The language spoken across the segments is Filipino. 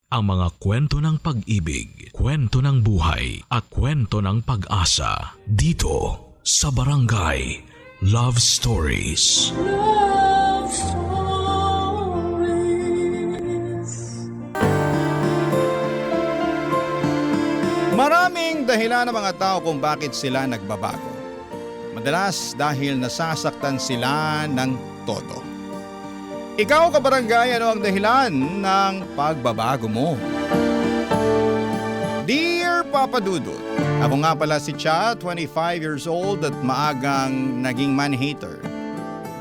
ang mga kwento ng pag-ibig, kwento ng buhay at kwento ng pag-asa dito sa Barangay Love Stories. Love Stories. Maraming dahilan ng mga tao kung bakit sila nagbabago. Madalas dahil nasasaktan sila ng todo. Ikaw, kabarangay, ano ang dahilan ng pagbabago mo? Dear Papa Dudut, ako nga pala si Cha, 25 years old at maagang naging man-hater.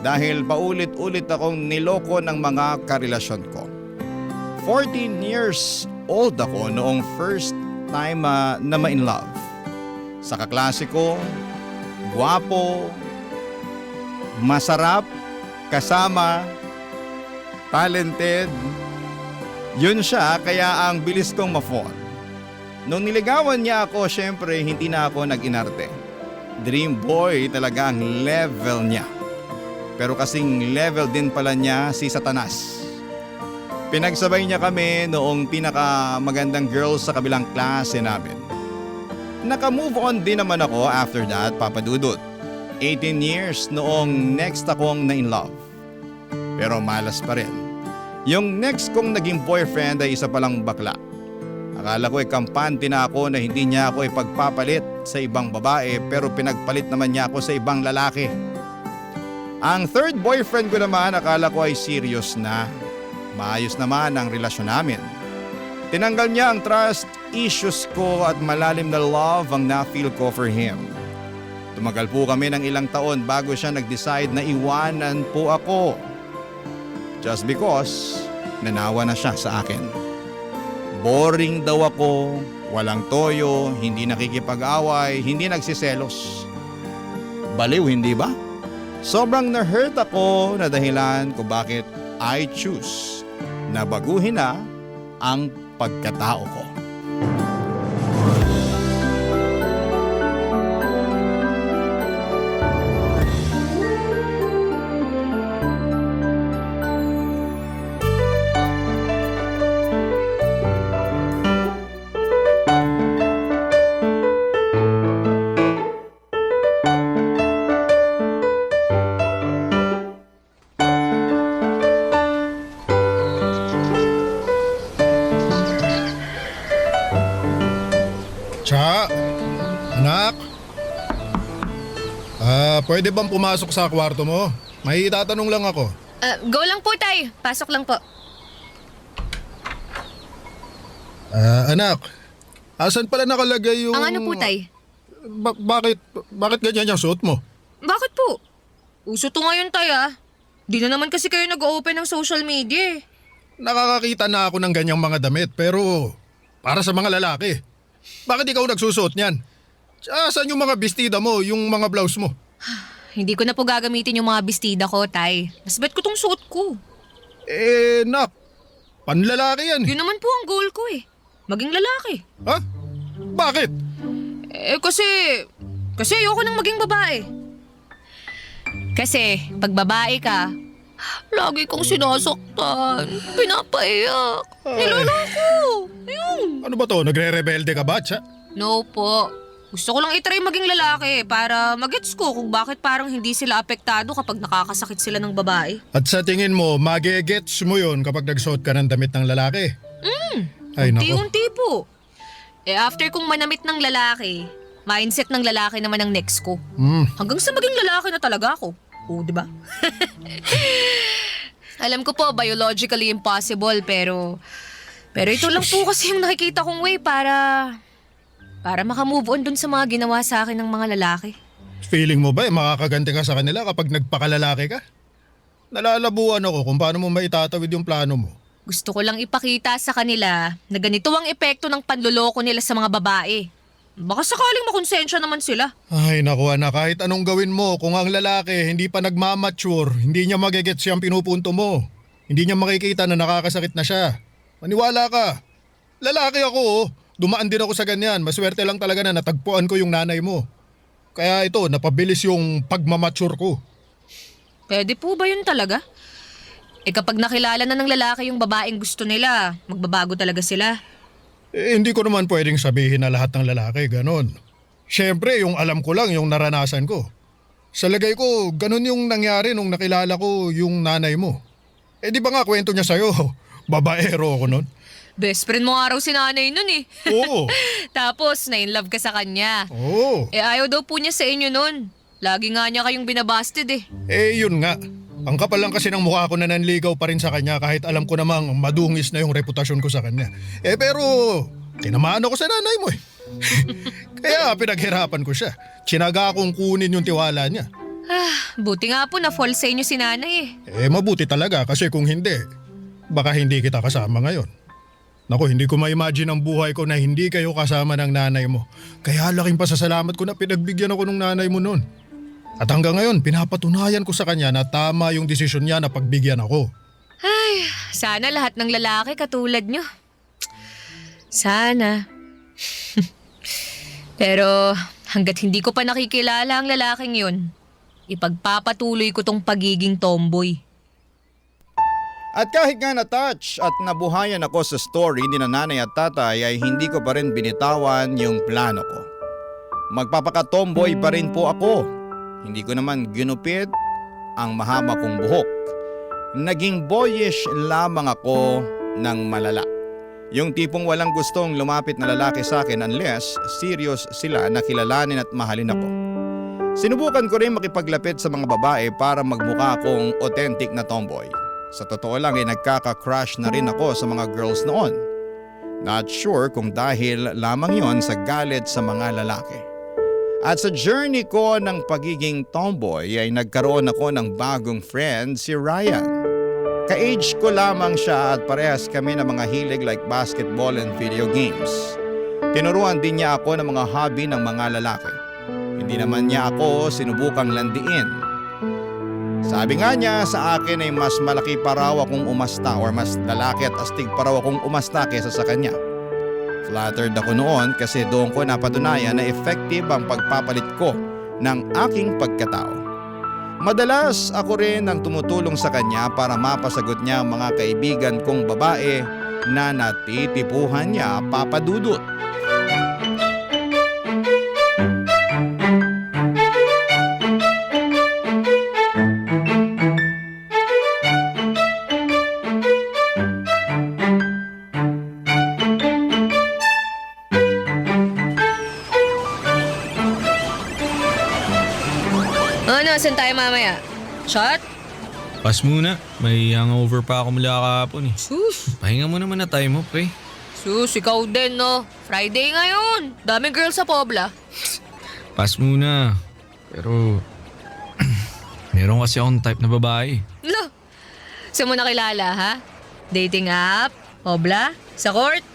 Dahil paulit-ulit akong niloko ng mga karelasyon ko. 14 years old ako noong first time na ma-in love. Sa kaklase ko, gwapo, masarap, kasama, talented. Yun siya, kaya ang bilis kong ma-fall. Nung niligawan niya ako, syempre hindi na ako nag-inarte. Dream boy talaga ang level niya. Pero kasing level din pala niya si Satanas. Pinagsabay niya kami noong pinakamagandang girls sa kabilang klase namin. Naka-move on din naman ako after that, Papa Dudut. 18 years noong next akong na-in love. Pero malas pa rin. Yung next kong naging boyfriend ay isa palang bakla. Akala ko kampante na ako na hindi niya ako ipagpapalit sa ibang babae pero pinagpalit naman niya ako sa ibang lalaki. Ang third boyfriend ko naman akala ko ay serious na. Maayos naman ang relasyon namin. Tinanggal niya ang trust issues ko at malalim na love ang na-feel ko for him. Tumagal po kami ng ilang taon bago siya nag-decide na iwanan po ako. Just because nanawa na siya sa akin. Boring daw ako, walang toyo, hindi nakikipag-away, hindi nagsiselos. Baliw, hindi ba? Sobrang na-hurt ako na dahilan kung bakit I choose na baguhin na ang pagkatao ko. Cha, anak. Pwede bang pumasok sa kwarto mo? May itatanong lang ako. Go lang po, tay. Pasok lang po. Anak, asan pala nakalagay yung... Ang ano po, tay? Bakit ganyan yung suot mo? Bakit po? Uso to ngayon, tay, ah. Di na naman kasi kayo nag-open ng social media, eh. Nakakakita na ako ng ganyang mga damit pero para sa mga lalaki. Bakit ikaw nagsusuot niyan? Saan yung mga bestida mo, yung mga blouse mo? Hindi ko na po gagamitin yung mga bestida ko, tay. Mas bet ko tong suot ko. Nak, panlalaki yan. Yun naman po ang goal ko, eh. Maging lalaki. Ha? Bakit? Kasi ayoko nang maging babae. Kasi, pag babae ka, lagi kang sinasaktan, pinapaiyak, niloloko. Ayun. Ano ba to? Nagre-rebelde ka ba, Cha? No po. Gusto ko lang itry maging lalaki para magets ko kung bakit parang hindi sila apektado kapag nakakasakit sila ng babae. At sa tingin mo, magigets mo yun kapag nagsuot ka ng damit ng lalaki? Ay, nako. Unti-unti po. After kong manamit ng lalaki, mindset ng lalaki naman ang next ko. Hanggang sa maging lalaki na talaga ako. Oo, di ba? Alam ko po, biologically impossible, pero ito lang po kasi yung nakikita kong way para makamove on dun sa mga ginawa sa akin ng mga lalaki. Feeling mo ba makakaganti ka sa kanila kapag nagpakalalaki ka? Nalalabuan ako kung paano mo maitatawid yung plano mo. Gusto ko lang ipakita sa kanila na ganito ang epekto ng panloloko nila sa mga babae. Baka sakaling makonsensya naman sila. Ay naku anak, kahit anong gawin mo, kung ang lalaki hindi pa nagmamature, hindi niya magigets siyang pinupunto mo. Hindi niya makikita na nakakasakit na siya. Maniwala ka. Lalaki ako oh. Dumaan din ako sa ganyan. Maswerte lang talaga na natagpuan ko yung nanay mo. Kaya ito, napabilis yung pagmamature ko. Pwede po ba yun talaga? Eh kapag nakilala na ng lalaki yung babaeng gusto nila, magbabago talaga sila. Hindi ko naman pwedeng sabihin na lahat ng lalaki ganon. Siyempre, yung alam ko lang, yung naranasan ko. Sa lagay ko, ganon yung nangyari nung nakilala ko yung nanay mo. Di ba nga kwento niya sa'yo, babaero ako nun? Best friend mo nga raw si nanay nun eh. Oo. Tapos, na-inlove ka sa kanya. Oo. Eh ayaw daw po niya sa inyo nun. Lagi nga niya kayong binabasted eh. Yun nga. Ang kapal lang kasi ng mukha ko na nanligaw pa rin sa kanya kahit alam ko namang madungis na yung reputasyon ko sa kanya. Pero, tinamaan ako sa nanay mo eh. Kaya pinaghirapan ko siya. Tsinaga akong kunin yung tiwala niya. Buti nga po na fall sa inyo si nanay eh. Mabuti talaga kasi kung hindi, baka hindi kita kasama ngayon. Naku, hindi ko ma-imagine ang buhay ko na hindi kayo kasama ng nanay mo. Kaya laking pasasalamat ko na pinagbigyan ako ng nanay mo noon. At hanggang ngayon, pinapatunayan ko sa kanya na tama yung desisyon niya na pagbigyan ako. Ay, sana lahat ng lalaki katulad nyo. Sana. Pero hanggat hindi ko pa nakikilala ang lalaking yun, ipagpapatuloy ko tong pagiging tomboy. At kahit nga na-touch at nabuhayan ako sa story ni nanay at tatay ay hindi ko pa rin binitawan yung plano ko. Magpapaka-tomboy pa rin po ako. Hindi ko naman ginupit ang mahaba kong buhok. Naging boyish lamang ako ng malala. Yung tipong walang gustong lumapit na lalaki sa akin unless serious sila na kilalanin at mahalin ako. Sinubukan ko rin makipaglapit sa mga babae para magmukha akong authentic na tomboy. Sa totoo lang ay nagkaka-crush na rin ako sa mga girls noon. Not sure kung dahil lamang yon sa galit sa mga lalaki. At sa journey ko ng pagiging tomboy ay nagkaroon ako ng bagong friend, si Ryan. Ka-age ko lamang siya at parehas kami ng mga hilig like basketball and video games. Tinuruan din niya ako ng mga hobby ng mga lalaki. Hindi naman niya ako sinubukang landiin. Sabi nga niya sa akin ay mas malaki pa raw akong umasta or mas lalaki at astig pa raw akong umasta kesa sa kanya. Flattered ako noon kasi doon ko napatunayan na effective ang pagpapalit ko ng aking pagkatao. Madalas ako rin ang tumutulong sa kanya para mapasagot niya ang mga kaibigan kong babae na natitipuhan niya papadudot. Saan tayo mamaya? Shot? Pas muna. May hangover pa ako mula kahapon eh. Sus! Pahinga mo naman na tayo mo, pre. Sus, ikaw din no. Friday ngayon. Daming girls sa Pobla. Pas muna. Pero, meron kasi akong type na babae. Lo! Saan mo nakilala ha? Dating app? Pobla? Sa court?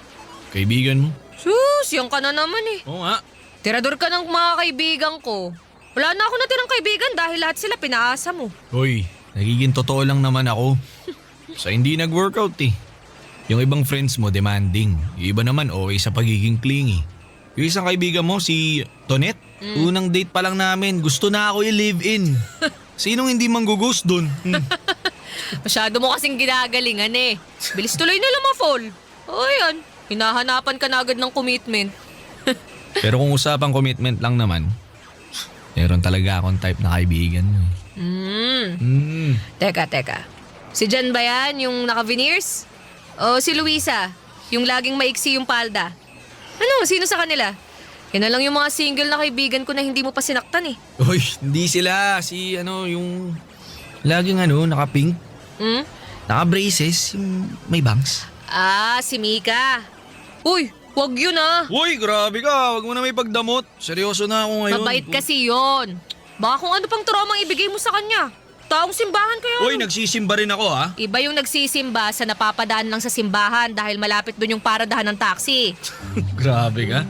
Kaibigan mo? Sus, yan ka na naman eh. Oo nga. Tirador ka ng mga kaibigan ko. Wala na ako natirang kaibigan dahil lahat sila pinaasa mo. Hoy, nagiging totoo lang naman ako. Sa hindi nag-workout eh. Yung ibang friends mo demanding. Yung iba naman okay sa pagiging clingy. Yung isang kaibigan mo, si Tonet, unang date pa lang namin, gusto na ako i-live-in. Sinong hindi manggugust dun? Masyado mo kasing ginagalingan eh. Bilis tuloy na lang ma-fall. O yan, hinahanapan ka na agad ng commitment. Pero kung usapang commitment lang naman, meron talaga akong type na kaibigan mo. Teka. Si Jan ba yan, yung naka-veneers? O si Luisa, yung laging maiksi yung palda? Ano, sino sa kanila? Yan na lang yung mga single na kaibigan ko na hindi mo pa sinaktan eh. Uy, hindi sila. Si yung laging naka-pink. Naka-braces, yung may bangs. Ah, si Mika. Uy, wag yun ah. Uy, grabe ka. Wag mo na may pagdamot. Seryoso na ako ngayon. Mabait kasi yon. Baka kung ano pang traumang ibigay mo sa kanya. Taong simbahan kayo. Uy, nagsisimba rin ako ha. Iba yung nagsisimba sa napapadaan lang sa simbahan dahil malapit dun yung paradahan ng taxi. Grabe ka.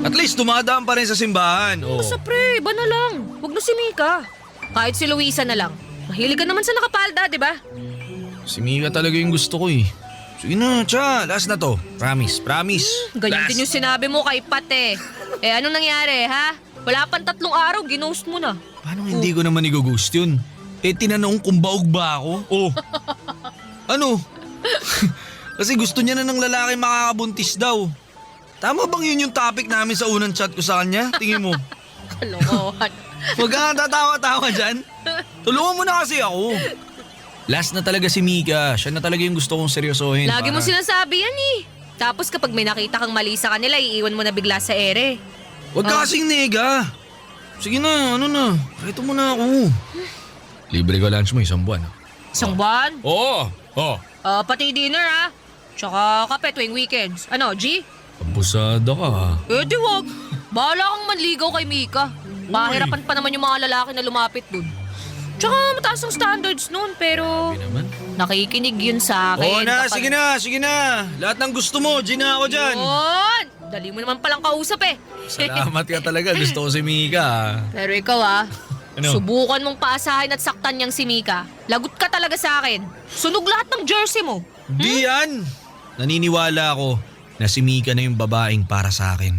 At least dumadaan pa rin sa simbahan. Oh. Basta pre, iba na lang. Huwag na si Mika. Kahit si Luisa na lang. Mahilig ka naman sa nakapalda, di ba? Si Mika talaga yung gusto ko eh. Sige na, tsa. Last na to. Promise. Ganyan Last. din yung sinabi mo kay Pat eh. Anong nangyari, ha? Wala pang 3 araw, ginost mo na. Paano hindi ko naman i-ghost yun? Tinanong kung baog ba ako. Oh. Ano? Kasi gusto niya na ng lalaki makakabuntis daw. Tama bang yun yung topic namin sa unang chat ko sa kanya? Tingin mo. Kalokohan. Huwag ka nga tatawa-tawa dyan. Tulungan mo na kasi ako. Last na talaga si Mika. Siya na talaga yung gusto kong seryosohin. Lagi mo sinasabi yan eh. Tapos kapag may nakita kang mali sa kanila, iiwan mo na bigla sa ere. Huwag ka kasing nega. Sige na, ano na. Kahit mo na ako. Libre ka lunch mo 1 buwan. Isang buwan? Oo. Pati dinner ah. Tsaka kape tuwing weekends. Ano, G? Abusada ka ha. Di wag. Bahala kang manligaw kay Mika. Mahirapan pa naman yung mga lalaki na lumapit dun. Tsaka mataas ang standards nun, pero Sabi naman. nakikinig yun sa akin. Oo na, kapag- sige na. Lahat ng gusto mo, G na ako dyan. Yun! Dali mo naman palang kausap eh. Salamat ka talaga, gusto ko si Mika ha. Pero ikaw ah, Ano? subukan mong paasahin at saktan niyang si Mika. Lagot ka talaga sa akin. Sunog lahat ng jersey mo. Di yan. Naniniwala ako na si Mika na yung babaeng para sa akin.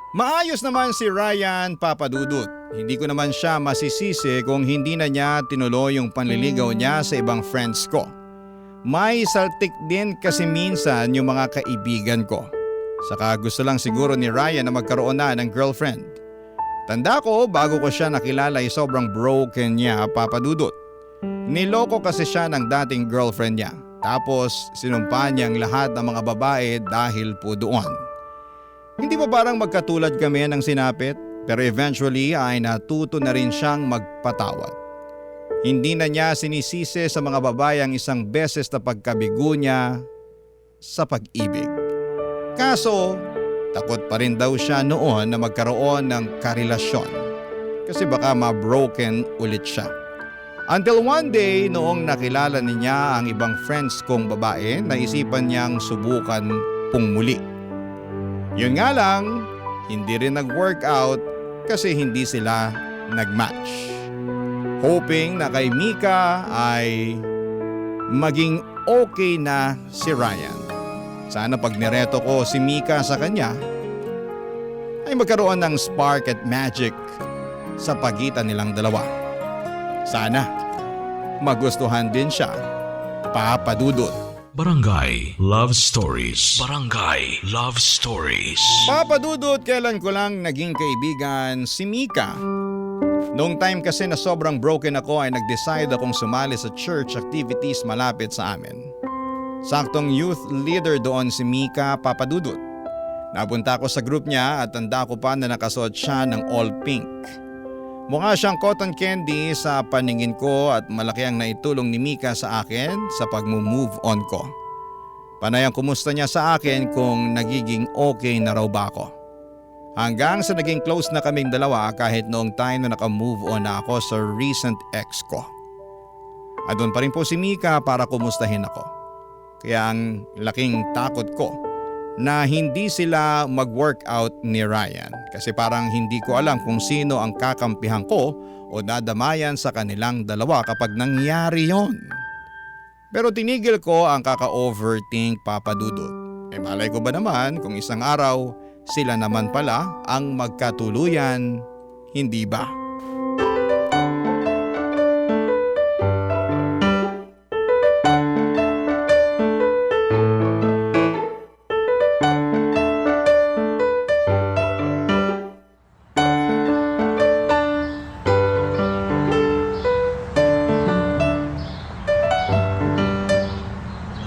Maayos naman si Ryan Papadudut. Hindi ko naman siya masisisi kung hindi na niya tinuloy yung panliligaw niya sa ibang friends ko. May saltik din kasi minsan yung mga kaibigan ko. Saka gusto lang siguro ni Ryan na magkaroon na ng girlfriend. Tanda ko, bago ko siya nakilala ay sobrang broken niya, Papadudut. Niloko kasi siya ng dating girlfriend niya. Tapos sinumpa niya ang lahat ng mga babae dahil po doon. Hindi ba parang magkatulad kami ng sinapit? Pero eventually ay natuto na rin siyang magpatawad. Hindi na niya sinisisi sa mga babae ang isang beses na pagkabigo niya sa pag-ibig. Kaso, takot pa rin daw siya noon na magkaroon ng karelasyon. Kasi baka ma-broken ulit siya. Until one day, noong nakilala niya ang ibang friends kong babae, naisipan niyang subukan pong muli. Yun nga lang, hindi rin nag-workout kasi hindi sila nag-match. Hoping na kay Mika ay maging okay na si Ryan. Sana pag nireto ko si Mika sa kanya, ay magkaroon ng spark at magic sa pagitan nilang dalawa. Sana magustuhan din siya, Papadudut. Barangay Love Stories. Barangay Love Stories. Papadudut, kailan ko lang naging kaibigan si Mika. Noong time kasi na sobrang broken ako ay nag-decide akong sumali sa church activities malapit sa amin. Saktong youth leader doon si Mika, Papadudut. Napunta ako sa group niya at tanda ko pa na nakasuot siya ng all pink. Mukha siyang cotton candy sa paningin ko at malaki ang naitulong ni Mika sa akin sa pag-move on ko. Panay ang kumusta niya sa akin kung nagiging okay na raw ba ako. Hanggang sa naging close na kaming dalawa kahit noong time na naka-move on na ako sa recent ex ko. At doon pa rin po si Mika para kumustahin ako. Kaya ang laking takot ko na hindi sila mag-workout ni Ryan kasi parang hindi ko alam kung sino ang kakampihan ko o dadamayan sa kanilang dalawa kapag nangyari yon. Pero tinigil ko ang kaka-overthink, Papadudut. Malay ko ba naman kung isang araw sila naman pala ang magkatuluyan, hindi ba?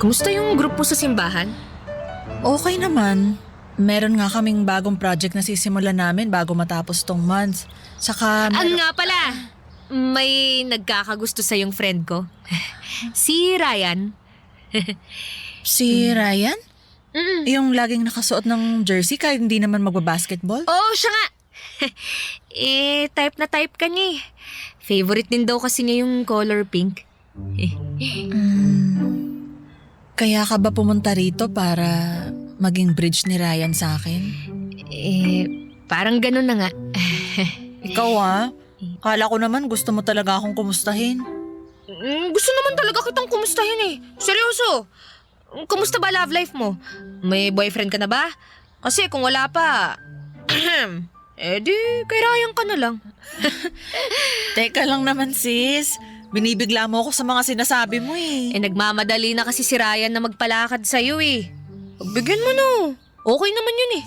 Kumusta yung group mo sa simbahan? Okay naman. Meron nga kaming bagong project na sisimulan namin bago matapos tong month. Saka Nga pala, may nagkakagusto sa yung friend ko. Si Ryan. si Ryan? Mm. Yung laging nakasuot ng jersey kahit hindi naman magbabasketball? Oh, siya nga. Type na type ka niya eh. Favorite din daw kasi niya yung color pink. Kaya ka ba pumunta rito para maging bridge ni Ryan sa akin? Parang ganun na nga. Ikaw kala ko naman gusto mo talaga akong kumustahin. Gusto naman talaga kitang kumustahin eh. Seryoso. Kumusta ba love life mo? May boyfriend ka na ba? Kasi kung wala pa, di kay Ryan ka na lang. Teka lang naman sis, Binibigla mo ako sa mga sinasabi mo eh. Nagmamadali na kasi si Ryan na magpalakad sa'yo eh. Pagbigyan mo no. Okay naman yun eh.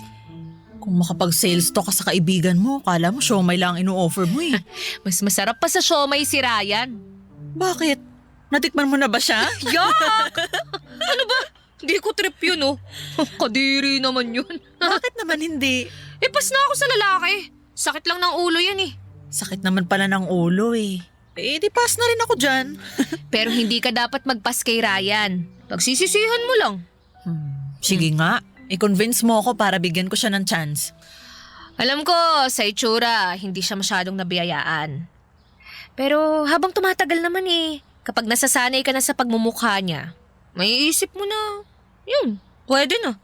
Kung makapag-sales to ka sa kaibigan mo, kala mo siomay lang ino-offer mo eh. Mas masarap pa sa siomay si Ryan. Bakit? Natikman mo na ba siya? Yak! Ano ba? Hindi ko trip yun oh. Kadiri naman yun. Bakit naman hindi? Pas na ako sa lalaki. Sakit lang ng ulo yan eh. Sakit naman pala ng ulo eh. Di pass na rin ako dyan. Pero hindi ka dapat magpas kay Ryan. Pagsisisihan mo lang. Sige nga, i-convince mo ako para bigyan ko siya ng chance. Alam ko, sa itsura, hindi siya masyadong nabiyayaan. Pero habang tumatagal naman eh, kapag nasasanay ka na sa pagmumukha niya, may isip mo na, yun, pwede na.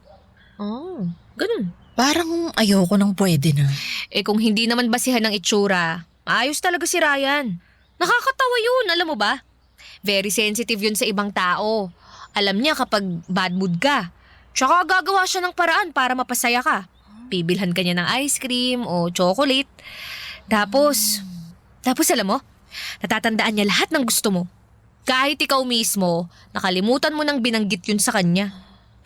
Oh, ganun. Parang ayoko nang pwede na. Kung hindi naman basihan ng itsura, ayos talaga si Ryan. Nakakatawa yun, alam mo ba? Very sensitive yun sa ibang tao. Alam niya kapag bad mood ka. Tsaka gagawa siya ng paraan para mapasaya ka. Bibilhan ka niya ng ice cream o chocolate. Tapos alam mo, natatandaan niya lahat ng gusto mo. Kahit ikaw mismo, nakalimutan mo nang binanggit yun sa kanya.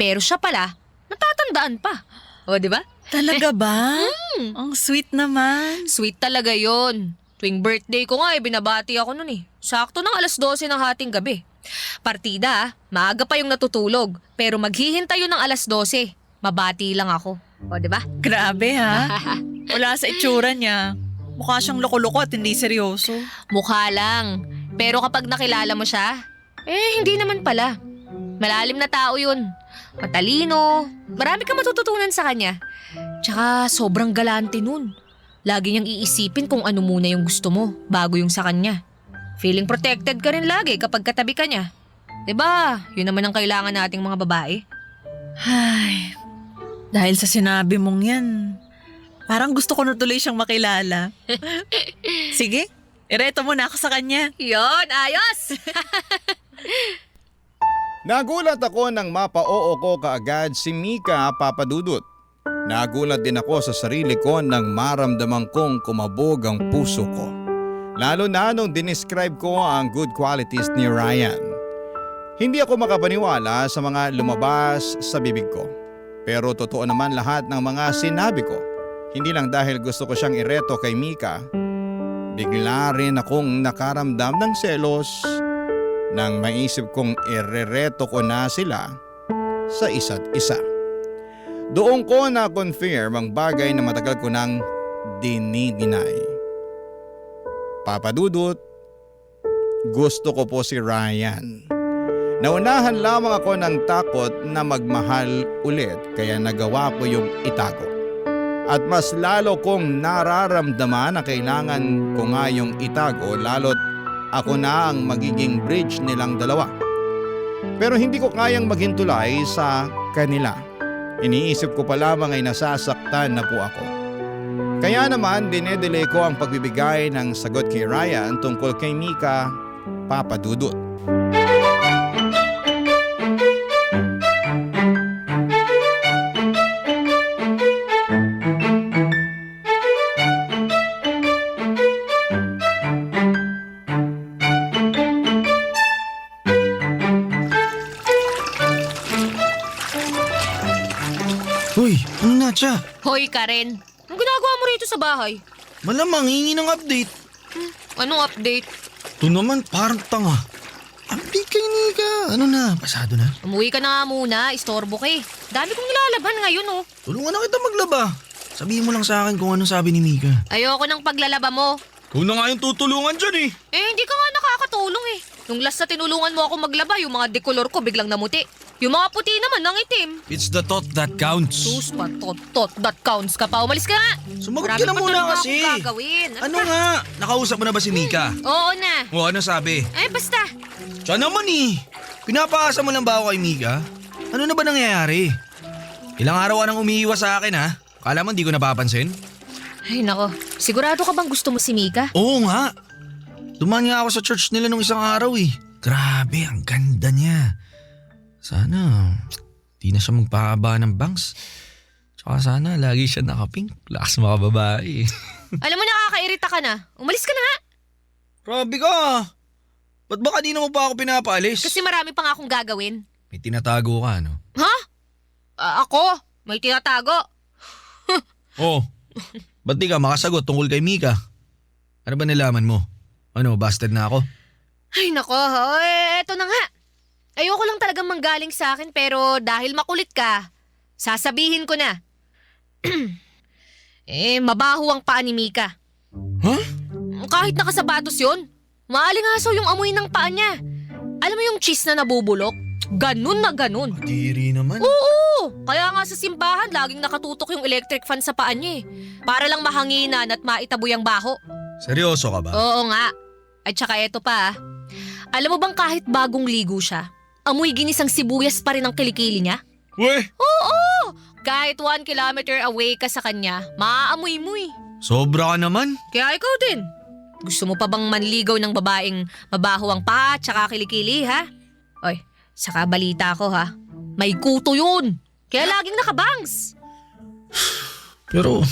Pero siya pala, natatandaan pa. O, di ba? Talaga ba? Ang sweet naman. Sweet talaga yon. Tuwing birthday ko nga binabati ako nun eh. Sakto ng 12:00 ng hating gabi. Partida, maaga pa yung natutulog. Pero maghihintay yun ng 12:00. Mabati lang ako. O, di ba? Grabe ha. Wala sa itsura niya. Mukha siyang loko-loko at hindi seryoso. Mukha lang. Pero kapag nakilala mo siya, hindi naman pala. Malalim na tao yun. Matalino. Marami kang matututunan sa kanya. Tsaka sobrang galante nun. Lagi niyang iisipin kung ano muna yung gusto mo bago yung sa kanya. Feeling protected ka rin lagi kapag katabi ka niya. Diba? Yun naman ang kailangan nating mga babae. Ay, dahil sa sinabi mong yan, parang gusto ko na tuloy siyang makilala. Sige, ireto mo na ako sa kanya. Yon, ayos! Nagulat ako nang mapa-oo ko kaagad si Mika Papadudut. Nagulat din ako sa sarili ko nang maramdaman kong kumabog ang puso ko. Lalo na nung dinescribe ko ang good qualities ni Ryan. Hindi ako makapaniwala sa mga lumabas sa bibig ko. Pero totoo naman lahat ng mga sinabi ko. Hindi lang dahil gusto ko siyang ireto kay Mika. Bigla rin akong nakaramdam ng selos nang maisip kong irereto ko na sila sa isa't isa. Doon ko na-confirm ang bagay na matagal ko nang dinidinay. Papadudut, gusto ko po si Ryan. Naunahan lamang ako ng takot na magmahal ulit kaya nagawa ko yung itago. At mas lalo kong nararamdaman na kailangan ko nga yung itago lalo't ako na ang magiging bridge nilang dalawa. Pero hindi ko kayang maghintulay sa kanila. Iniisip ko pa lamang ay nasasaktan na po ako. Kaya naman dinedelay ko ang pagbibigay ng sagot kay Ryan tungkol kay Mika Papadudut. Hoy, ano na siya? Hoy Karen, anong ginagawa mo rito sa bahay? Malamang hingi ng update. Anong update? Ito naman parang tanga. Update kay Nika. Ano na, pasado na? Umuwi ka na nga muna, istorbo ka eh. Dami kong nilalaban ngayon oh. Tulungan na kita maglaba. Sabihin mo lang sa akin kung ano sabi ni Mika. Ayoko ng paglalaba mo. Kung na nga yung tutulungan dyan eh. Hindi ka nga nakakatulong eh. Nung last na tinulungan mo ako maglaba, yung mga dekolor ko biglang namuti. Yung mga puti naman nang itim. It's the thought that counts. Sus, tot, that counts ka pa. Umalis ka nga. Sumagot Marami ka na pa muna talaga kasi. akong gagawin. Ano nga? Nakausap mo na ba si Mika? Oo na. O ano sabi? Ay, basta. Siya naman eh. Pinapaasa mo lang ba ako kay Mika? Ano na ba nangyayari? Ilang araw ka nang umiiwas sa akin ha? Kala mo hindi ko napapansin? Ay, nako. Sigurado ka bang gusto mo si Mika? Oo nga. Dumaan nga ako sa church nila nung isang araw eh. Grabe, ang ganda niya. Sana, di na siya magpahaba ng bangs. Tsaka sana, lagi siya nakapink. Lakas mga babae. Alam mo, nakakairita ka na. Umalis ka na nga. Grabe ka. Ba't ba kanina mo pa ako pinapaalis? Kasi marami pa nga akong gagawin. May tinatago ka, no? Ha? Ako? May tinatago? Oh, ba't di ka makasagot tungkol kay Mika? Ano ba nalaman mo? Ano, busted na ako? Ay nako, eto na nga. Ayoko lang talagang manggaling sa akin pero dahil makulit ka, sasabihin ko na. Mabaho ang paa ni Mika. Huh? Kahit nakasapatos yun, maalingasaw yung amoy ng paa niya. Alam mo yung cheese na nabubulok? Ganun na ganun. Diri naman. Oo! Kaya nga sa simbahan, laging nakatutok yung electric fan sa paa niya eh. Para lang mahanginan at maitaboy ang baho. Seryoso ka ba? Oo nga. At saka eto pa. Alam mo bang kahit bagong ligo siya, amoy ginisang sibuyas pa rin ang kilikili niya? Weh! Oo! Kahit 1 kilometer away ka sa kanya, maaamoy mo eh. Sobra ka naman. Kaya ikaw din. Gusto mo pa bang manligaw ng babaeng mabaho ang paa at saka kilikili ha? Oy, saka balita ko ha. May kuto yun. Kaya laging nakabangs. Pero,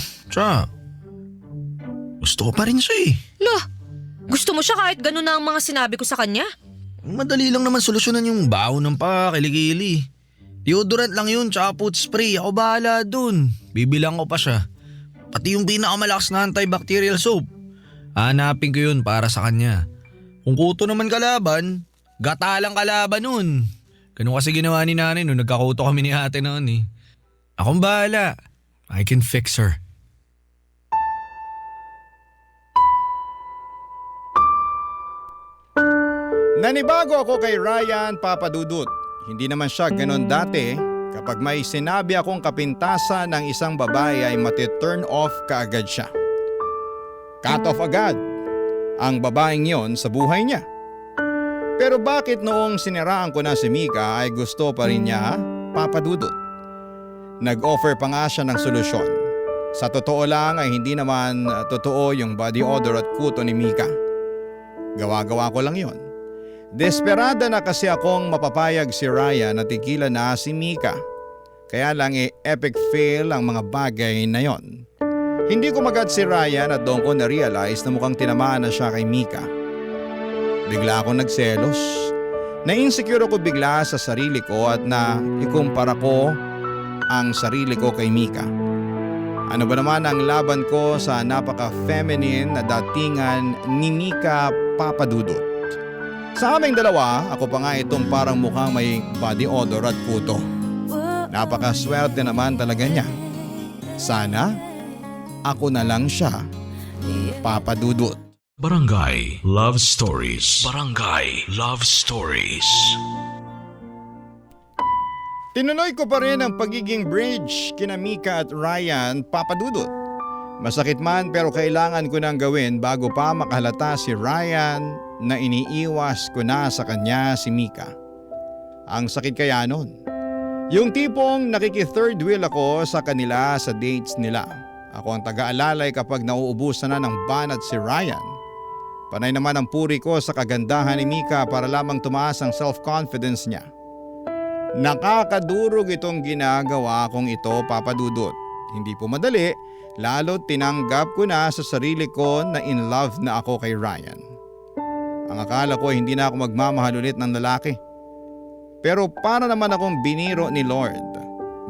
gusto ko pa rin siya eh. Lah, gusto mo siya kahit ganun na ang mga sinabi ko sa kanya? Madali lang naman solusyonan yung baho ng kilikili. Deodorant lang yun, tsaka foot spray. Ako bahala dun. Bibilang ko pa siya. Pati yung pinakamalakas na antibacterial soap. Hanapin ko yun para sa kanya. Kung kuto naman kalaban, gata lang kalaban nun. Ganun kasi ginawa ni nanay nung nagkakuto kami ni ate noon eh. Akong bahala. I can fix her. Nanibago ako kay Ryan Papadudut. Hindi naman siya ganon dati. Kapag may sinabi akong kapintasan ng isang babae ay mati-turn off kaagad siya. Cut off agad ang babaeng yon sa buhay niya. Pero bakit noong siniraan ko na si Mika ay gusto pa rin niya, Papadudut? Nag-offer pa nga siya ng solusyon. Sa totoo lang ay hindi naman totoo yung body odor at kuto ni Mika. Gawa-gawa ko lang yon. Desperada na kasi akong mapapayag si Ryan na tigilan na si Mika. Kaya lang epic fail ang mga bagay na yon. Hindi ko magad si Ryan at doon ko na-realize na mukhang tinamaan na siya kay Mika. Bigla akong nagselos. Na-insecure ako bigla sa sarili ko at ikumpara ko ang sarili ko kay Mika. Ano ba naman ang laban ko sa napaka-feminine na datingan ni Mika, Papadudut? Sa aming dalawa, ako pa nga itong parang mukhang may body odor at kuto. Napakaswerte naman talaga niya. Sana, ako na lang siya, Papadudut. Barangay Love Stories. Barangay Love Stories. Tinuloy ko pa rin ang pagiging bridge kina Mika at Ryan, Papadudut. Masakit man pero kailangan ko nang gawin bago pa makahalata si Ryan na iniiwas ko na sa kanya si Mika. Ang sakit kaya nun. Yung tipong nakiki-third wheel ako sa kanila sa dates nila. Ako ang taga-alalay kapag nauubusan na ng banat si Ryan. Panay naman ang puri ko sa kagandahan ni Mika para lamang tumaas ang self-confidence niya. Nakakadurog itong ginagawa kong ito, Papadudut. Hindi po madali, lalo tinanggap ko na sa sarili ko na in love na ako kay Ryan. Ang akala ko hindi na ako magmamahal ulit ng lalaki. Pero para naman akong biniro ni Lord.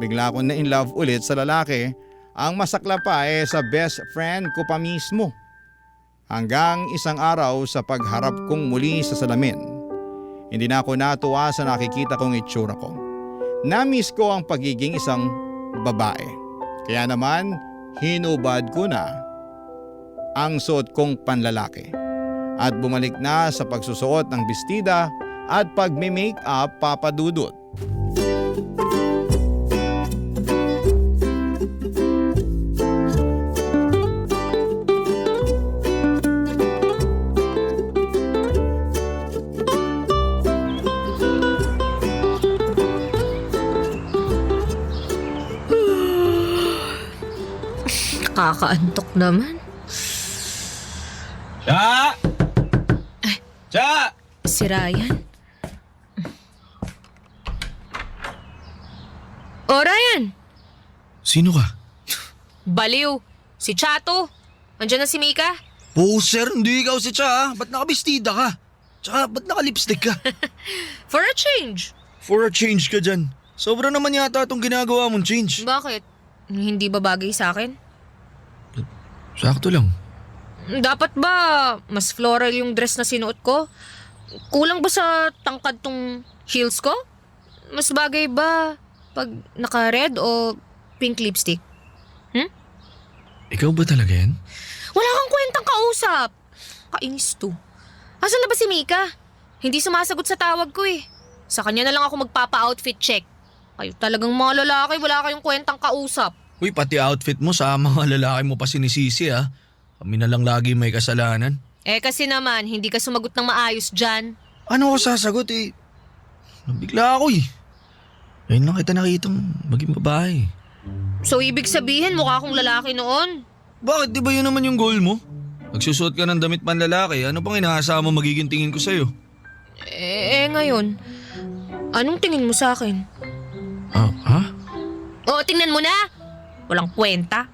Bigla akong na in love ulit sa lalaki. Ang masakla pa sa best friend ko pa mismo. Hanggang isang araw sa pagharap kong muli sa salamin. Hindi na ako natuwa sa nakikita kong itsura ko. Namiss ko ang pagiging isang babae. Kaya naman, hinubad ko na ang suot kong panlalaki. At bumalik na sa pagsusuot ng bestida at pagme-makeup, Papadudut. Nakakaantok naman. Cha! Cha! Si Ryan? O Ryan! Sino ka? Baliw! Si Chato! Andiyan na si Mika? Poser, hindi ikaw si Cha. Ba't nakabistida ka? Tsaka ba't naka-lipstick ka? For a change. For a change ka dyan. Sobra naman yata itong ginagawa mong change. Bakit? Hindi ba bagay sa akin? Sakto lang. Dapat ba mas floral yung dress na sinuot ko? Kulang ba sa tangkad tong heels ko? Mas bagay ba pag naka-red o pink lipstick? Ikaw ba talaga yan? Wala kang kwentang kausap. Kainis to. Asan na ba si Mika? Hindi sumasagot sa tawag ko eh. Sa kanya na lang ako magpapa-outfit check. Kayo talagang mga lalaki, wala kayong kwentang kausap. Uy, pati outfit mo sa mga lalaki mo pa sinisisi ha. Kami na lang lagi may kasalanan. Eh kasi naman, hindi ka sumagot ng maayos dyan. Ano ko sasagot eh? Nabigla ako eh. Ngayon lang kita nakitang maging babae. So ibig sabihin, mukha akong lalaki noon? Bakit? Di ba yun naman yung goal mo? Nagsusuot ka ng damit panlalaki. Ano pang inaasama mo magiging tingin ko sa'yo? Ngayon, anong tingin mo sa akin? Ha? Oo, tingnan mo na. Walang kwenta.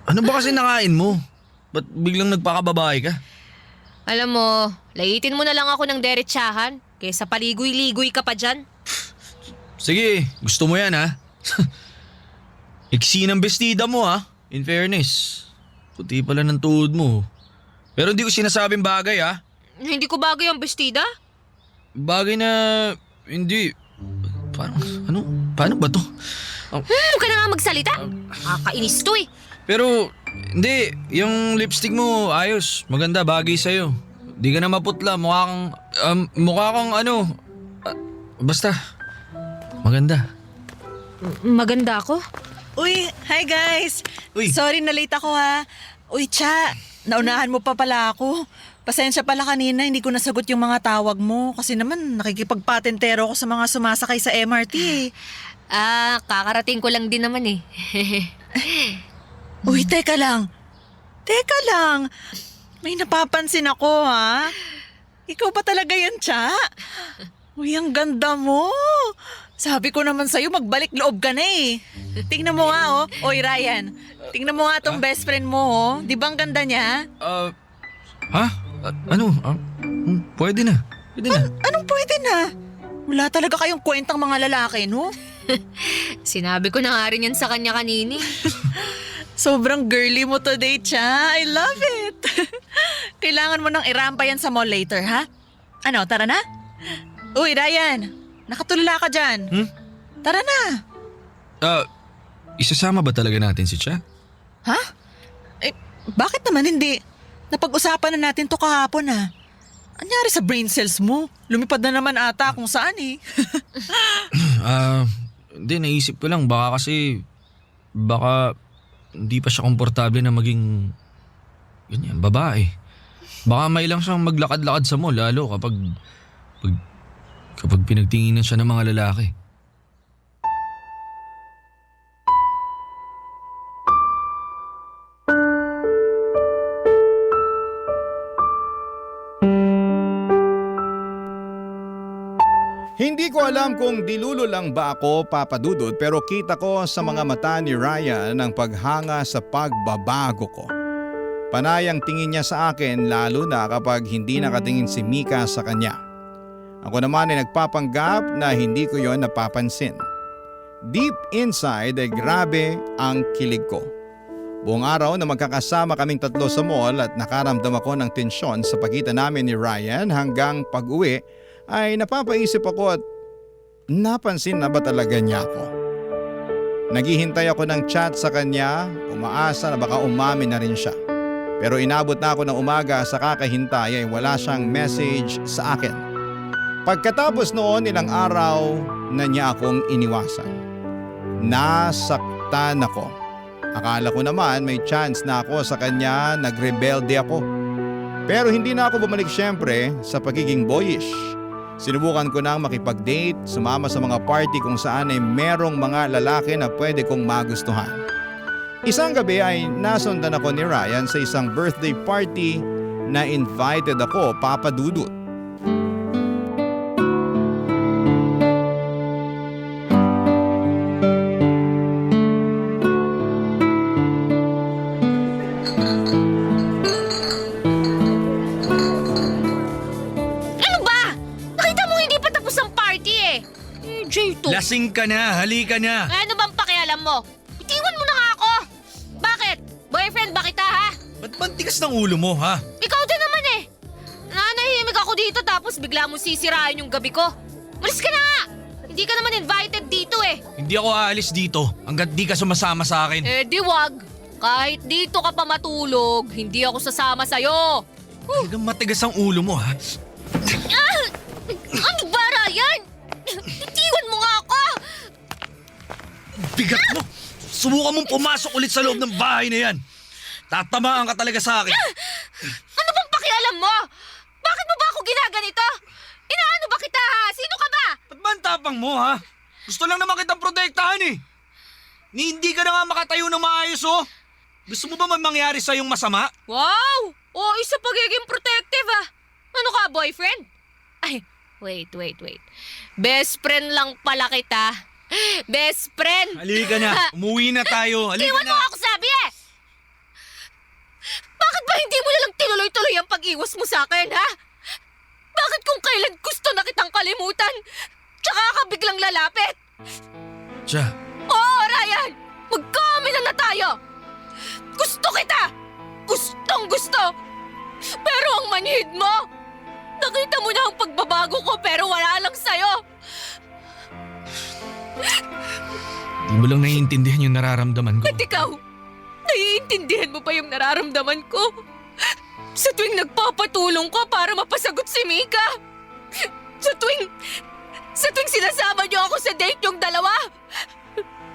Ano ba kasi nakain mo? Ba't biglang nagpakababae ka? Alam mo, laitin mo na lang ako ng derechahan kaysa paligoy-ligoy ka pa dyan. Sige, gusto mo yan ha? Iksi ng bestida mo ha, in fairness. Puti pala ng tuhod mo. Pero hindi ko sinasabing bagay ha. Hindi ko bagay ang bestida. Bagay na hindi. Paano ba to? Huwag ka na nga magsalita. Kakainis to eh. Pero hindi, yung lipstick mo ayos, maganda, bagay sa'yo. Di ka na maputla, mukha kang basta, maganda. Maganda ako? Uy, hi guys! Uy. Sorry na late ako ha. Uy, Cha, naunahan mo pa pala ako. Pasensya pala kanina, hindi ko nasagot yung mga tawag mo kasi naman nakikipagpatentero ako sa mga sumasakay sa MRT eh. Kakarating ko lang din naman eh. Uy, teka lang. Teka lang. May napapansin ako ha. Ikaw ba talaga yan, Cha? Uy, ang ganda mo. Sabi ko naman sa'yo, magbalik loob ka na eh. Tingnan mo nga oh. Oy, Ryan. Tingnan mo nga tong best friend mo oh. Di ba ang ganda niya? Pwede na. Pwede na. Anong pwede na? Wala talaga kayong kwentang mga lalaki, no? Sinabi ko na nga rin yan sa kanya kanini. Sobrang girly mo today, Cha. I love it. Kailangan mo nang irampa yan sa mall later, ha? Ano, tara na? Uy, Ryan. Nakatulala ka dyan. Tara na. Isasama ba talaga natin si Cha? Ha? Eh, bakit naman hindi? Napag-usapan na natin to kahapon ha. Anyari sa brain cells mo? Lumipad na naman ata kung saan eh. Hindi, naisip ko lang. Baka hindi pa siya komportable na maging ganyan, babae. Baka may lang siyang maglakad-lakad sa mall, lalo kapag pinagtinginan siya ng mga lalaki. Hindi ko alam kung dilulo lang ba ako, Papa Dudut, pero kita ko sa mga mata ni Ryan ang paghanga sa pagbabago ko. Panay ang tingin niya sa akin lalo na kapag hindi nakatingin si Mika sa kanya. Ako naman ay nagpapanggap na hindi ko yon napapansin. Deep inside ay grabe ang kilig ko. Buong araw na magkakasama kaming tatlo sa mall at nakaramdam ako ng tensyon sa pagitan namin ni Ryan hanggang pag-uwi ay napapaisip ako at napansin na ba talaga niya ako. Naghihintay ako ng chat sa kanya, umaasa na baka umamin na rin siya. Pero inabot na ako ng umaga sa kakahintay ay wala siyang message sa akin. Pagkatapos noon ilang araw na niya akong iniwasan. Nasaktan ako. Akala ko naman may chance na ako sa kanya, nagrebelde ako. Pero hindi na ako bumalik syempre sa pagiging boyish. Sinubukan ko nang makipag-date, sumama sa mga party kung saan ay merong mga lalaki na pwede kong magustuhan. Isang gabi ay nasundan ako ni Ryan sa isang birthday party na invited ako, Papa Dudut. Lasing ka na, halika na. Ano bang pakialam mo? Itiwan mo na nga ako! Bakit? Boyfriend ba kita, ha? Ba't ba ang tigas ng ulo mo, ha? Ikaw din naman eh! Nanahimik ako dito tapos bigla mo sisirain yung gabi ko. Malis ka na nga! Hindi ka naman invited dito eh. Hindi ako aalis dito hanggat di ka sumasama sa akin. Eh di wag. Kahit dito ka pa matulog, hindi ako sasama sa'yo. Talagang matigas ang ulo mo, ha? Ah! Ano ba, Ryan? Itiwan mo nga ako! Bigat mo! Subukan mong pumasok ulit sa loob ng bahay na yan. Tatamaan ka talaga sa akin. Ano bang pakialam mo? Bakit mo ba ako ginaganito? Inaano ba kita, ha? Sino ka ba? Ba't ba ang tapang mo, ha? Gusto lang naman kitang protektahan eh. Ni hindi ka na nga makatayo ng maayos, oh. Gusto mo ba man mangyari sa'yong masama? Wow! Oo, isa pagiging protective, ah. Ano ka, boyfriend? Ay, wait. Best friend lang pala kita. Best friend! Halika na. Umuwi na tayo. Halika Iwan mo na. ako sabi eh! Bakit ba hindi mo nalang tinuloy-tuloy ang pag-iwas mo sa akin, ha? Bakit kung kailan gusto na kitang kalimutan, tsaka ka biglang lalapit? Tiya, Oo, Ryan! Magkamina na tayo! Gusto kita! Gustong gusto! Pero ang manhid mo! Nakita mo na ang pagbabago ko pero wala lang sa'yo! di mo lang naiintindihan yung nararamdaman ko. At ikaw, naiintindihan mo pa yung nararamdaman ko? Sa tuwing nagpapatulong ka para mapasagot si Mika? Sa tuwing sinasama niyo ako sa date yung dalawa?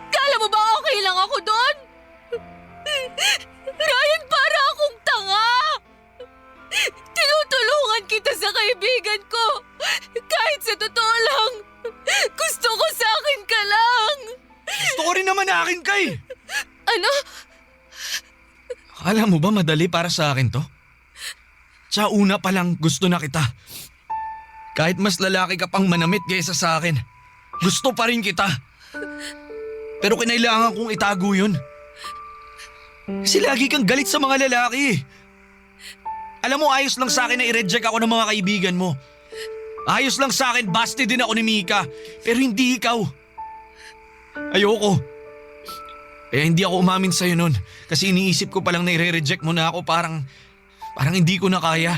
Kala mo ba okay lang ako doon? Ryan, para akong tanga! Tinutulungan kita sa kaibigan ko! Kahit sa totoo lang, gusto ko sa akin ka lang! Gusto ko rin naman akin kay. Ano? Akala mo ba madali para sa akin to? Sa una pa lang gusto na kita. Kahit mas lalaki ka pang manamit kaysa sa akin, gusto pa rin kita. Pero kinailangan kong itago yun. Kasi lagi kang galit sa mga lalaki. Alam mo, ayos lang sa akin na i-reject ako ng mga kaibigan mo. Ayos lang sa akin, basti din ako ni Mika. Pero hindi ikaw. Ayoko. Kaya hindi ako umamin sa'yo nun. Kasi iniisip ko palang na i-reject mo na ako parang hindi ko na kaya.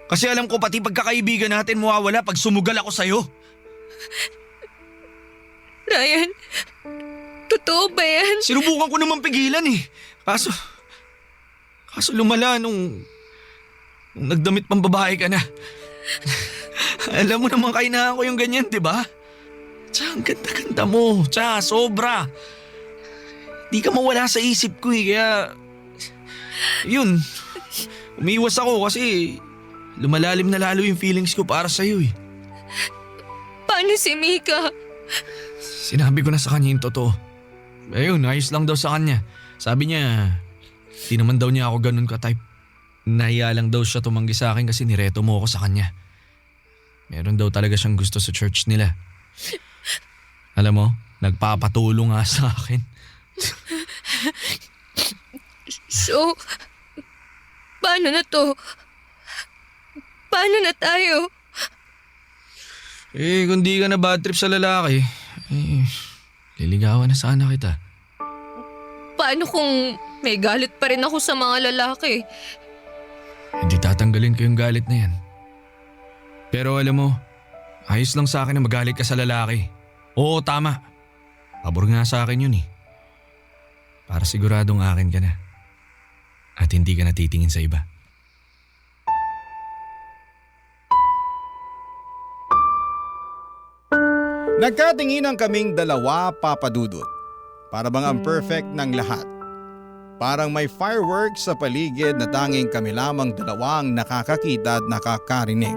Kasi alam ko pati pagkakaibigan natin mawawala pag sumugal ako sa'yo. Ryan, totoo ba yan? Sinubukan ko naman pigilan eh. Kaso lumala nung nagdamit pang babae ka na. Alam mo naman kainahan ko yung ganyan, di ba? Tsaka ang ganda-ganda mo. Tsaka sobra. Di ka mawala sa isip ko eh. Kaya, yun. Umiwas ako kasi lumalalim na lalo yung feelings ko para sa'yo eh. Paano si Mika? Sinabi ko na sa kanya yung totoo. Ayun, ayos lang daw sa kanya. Sabi niya, di naman daw niya ako ganun ka-type. Nahiya lang daw siya tumanggi sa akin kasi nireto mo ako sa kanya. Meron daw talaga siyang gusto sa church nila. Alam mo, nagpapatulong nga sa akin. So, paano na to? Paano na tayo? Eh, kung di ka na bad trip sa lalaki, liligawan na sana kita. Paano kung may galit pa rin ako sa mga lalaki? Hindi tatanggalin ko yung galit na yan. Pero alam mo, ayos lang sa akin na magalit ka sa lalaki. Oo, tama. Pabor nga sa akin yun eh. Para siguradong akin ka na. At hindi ka natitingin sa iba. Nagkatinginan kaming dalawa, Papa Dudut. Para bang ang perfect ng lahat. Parang may fireworks sa paligid na tanging kami lamang dalawang nakakakita at nakakarinig.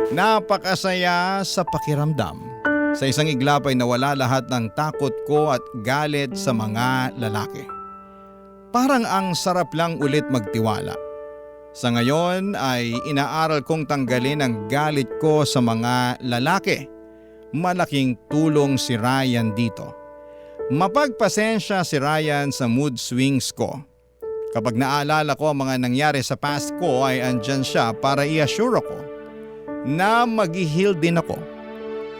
Napakasaya sa pakiramdam. Sa isang iglap ay nawala lahat ng takot ko at galit sa mga lalaki. Parang ang sarap lang ulit magtiwala. Sa ngayon ay inaaral kong tanggalin ang galit ko sa mga lalaki. Malaking tulong si Ryan dito. Mapagpasensya si Ryan sa mood swings ko. Kapag naalala ko ang mga nangyari sa past ko ay andyan siya para i-assure ako na mag-heal din ako.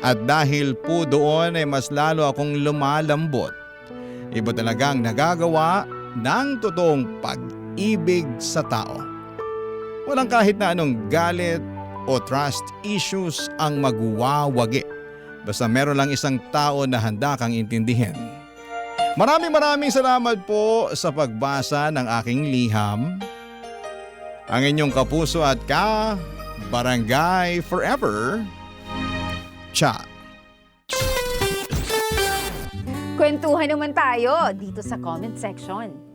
At dahil po doon ay mas lalo akong lumalambot. Iba talagang nagagawa ng totoong pag-ibig sa tao. Walang kahit na anong galit o trust issues ang magwawagi. Basta meron lang isang tao na handa kang intindihin. Maraming salamat po sa pagbasa ng aking liham. Ang inyong kapuso at Barangay Forever, Cha. Kwentuhan naman tayo dito sa comment section.